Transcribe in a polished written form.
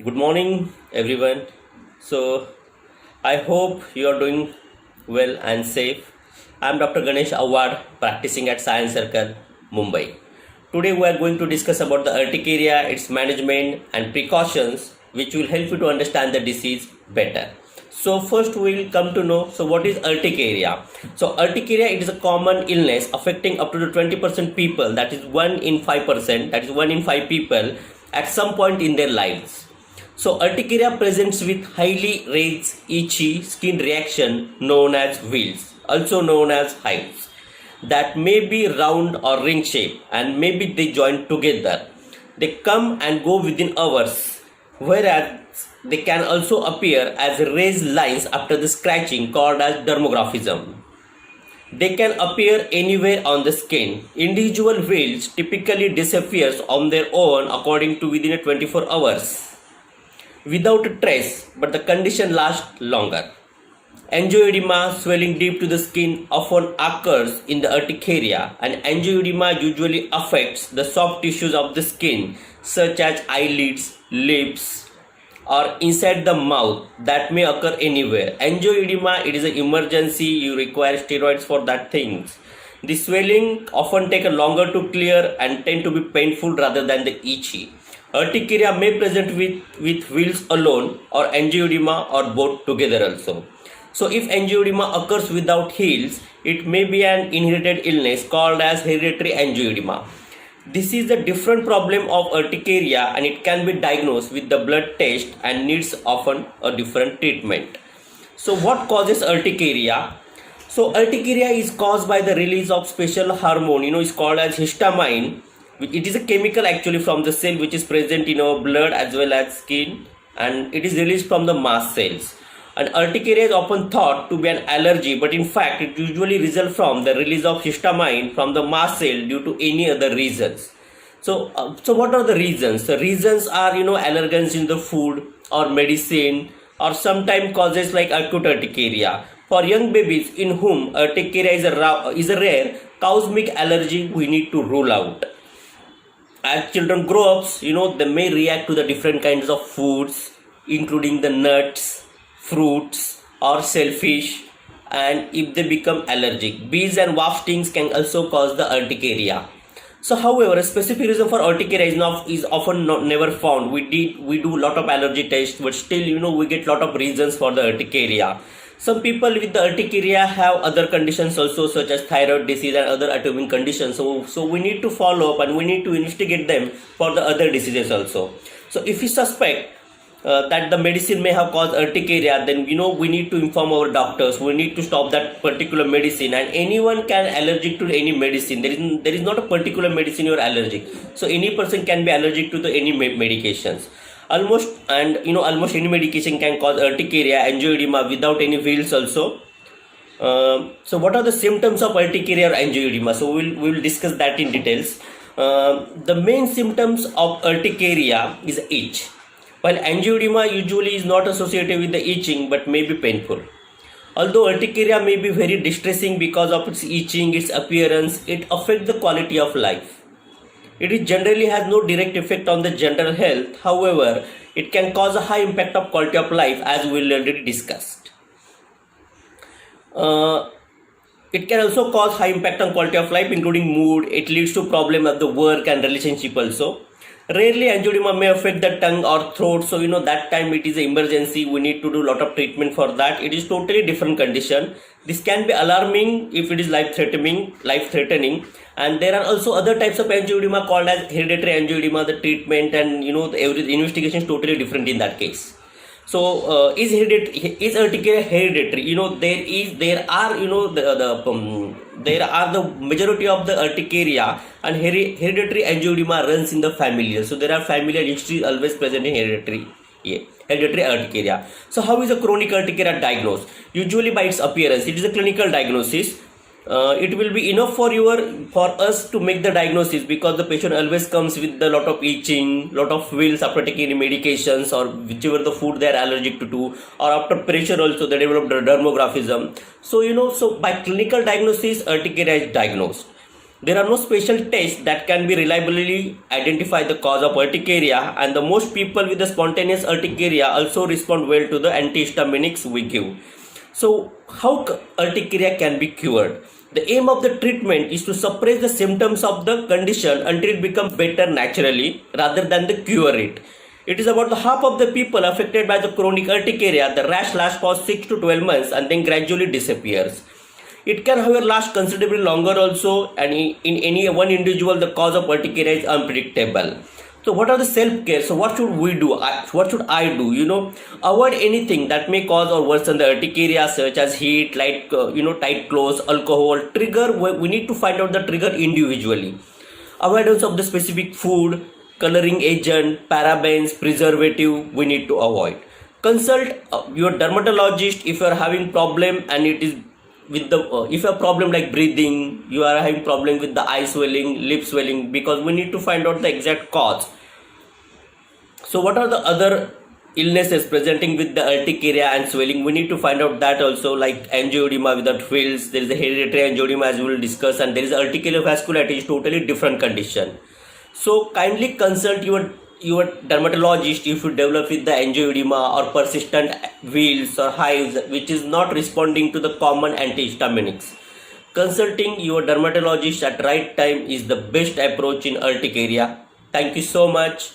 Good morning, everyone. So, I hope you are doing well and safe. I'm Dr. Ganesh Avhad, practicing at Science Circle, Mumbai. Today, we are going to discuss about the urticaria, its management, and precautions, which will help you to understand the disease better. So, first, we will come to know what is urticaria. So, urticaria it is a common illness affecting up to the 20% people, that is 1 in 5%, that is 1 in 5 people at some point in their lives. So urticaria presents with highly raised itchy skin reaction known as wheals, also known as hives, that may be round or ring shape and maybe they join together. They come and go within hours, whereas they can also appear as raised lines after the scratching called as dermographism. They can appear anywhere on the skin. Individual wheals typically disappears on their own according to within 24 hours without a trace, but the condition lasts longer. Angioedema, swelling deep to the skin, often occurs in the urticaria, and angioedema usually affects the soft tissues of the skin, such as eyelids, lips, or inside the mouth that may occur anywhere. Angioedema, it is an emergency, you require steroids for that things. The swelling often take a longer to clear and tend to be painful rather than the itchy. Urticaria may present with wheals alone or angioedema or both together also. So if angioedema occurs without heels, it may be an inherited illness called as hereditary angioedema. This is a different problem of urticaria and it can be diagnosed with the blood test and needs often a different treatment. So what causes urticaria? So urticaria is caused by the release of special hormone, is called as histamine. It is a chemical actually from the cell which is present in our blood as well as skin, and it is released from the mast cells. And urticaria is often thought to be an allergy, but in fact it usually results from the release of histamine from the mast cell due to any other reasons. So what are the reasons? The reasons are allergens in the food or medicine, or sometimes causes like acute urticaria. For young babies in whom urticaria is a rare cosmic allergy, we need to rule out. As children grow up, they may react to the different kinds of foods, including the nuts, fruits, or shellfish, and if they become allergic, bees and wasp stings can also cause the urticaria. So, however, a specific reason for urticaria is often never found. We do a lot of allergy tests, but still, we get lot of reasons for the urticaria. Some people with the urticaria have other conditions also, such as thyroid disease and other autoimmune conditions. So we need to follow up and we need to investigate them for the other diseases also. So if we suspect that the medicine may have caused urticaria, then we need to inform our doctors. We need to stop that particular medicine, and anyone can allergic to any medicine. There is not a particular medicine you're allergic. So any person can be allergic to any medications. Almost any medication can cause urticaria, angioedema without any wheals also. So what are the symptoms of urticaria or angioedema? So we will discuss that in details. The main symptoms of urticaria is itch, while angioedema usually is not associated with the itching but may be painful. Although urticaria may be very distressing because of its itching, its appearance, it affects the quality of life. It generally has no direct effect on the general health. However, it can cause a high impact of quality of life, as we already discussed. It can also cause high impact on quality of life, including mood. It leads to problem of the work and relationship also. Rarely angioedema may affect the tongue or throat, so that time it is an emergency. We need to do a lot of treatment for that. It is totally different condition. This can be alarming if it is life-threatening. And there are also other types of angioedema called as hereditary angioedema. The treatment and every investigation is totally different in that case. So is urticaria hereditary? There are the majority of the urticaria and hereditary angioedema runs in the familial. So there are familial history always present in hereditary urticaria. So how is a chronic urticaria diagnosed? Usually by its appearance. It is a clinical diagnosis. It will be enough for us to make the diagnosis, because the patient always comes with a lot of itching, lot of wheals after taking any medications or whichever the food they are allergic to, or after pressure also they develop dermographism. So by clinical diagnosis urticaria is diagnosed. There are no special tests that can be reliably identify the cause of urticaria, and the most people with the spontaneous urticaria also respond well to the antihistaminics we give. So, how urticaria can be cured? The aim of the treatment is to suppress the symptoms of the condition until it becomes better naturally rather than to cure it. It is about the half of the people affected by the chronic urticaria. The rash lasts for 6 to 12 months and then gradually disappears. It can, however, last considerably longer also, and in any one individual, the cause of urticaria is unpredictable. So, what are the self-care? So, what should we do? What should I do? Avoid anything that may cause or worsen the urticaria, such as heat, light, tight clothes, alcohol. Trigger, we need to find out the trigger individually. Avoidance of the specific food, coloring agent, parabens, preservative, we need to avoid. Consult your dermatologist if you are having problem and it is with the if you have problem like breathing, you are having problem with the eye swelling, lip swelling, because we need to find out the exact cause. So what are the other illnesses presenting with the urticaria and swelling? We need to find out that also, like angioedema without fields. There is a hereditary angioedema, as we will discuss, and there is articular vasculitis, totally different condition. So kindly consult your dermatologist if you develop with the angioedema or persistent wheals or hives which is not responding to the common antihistaminics. Consulting your dermatologist at right time is the best approach in urticaria. Thank you so much.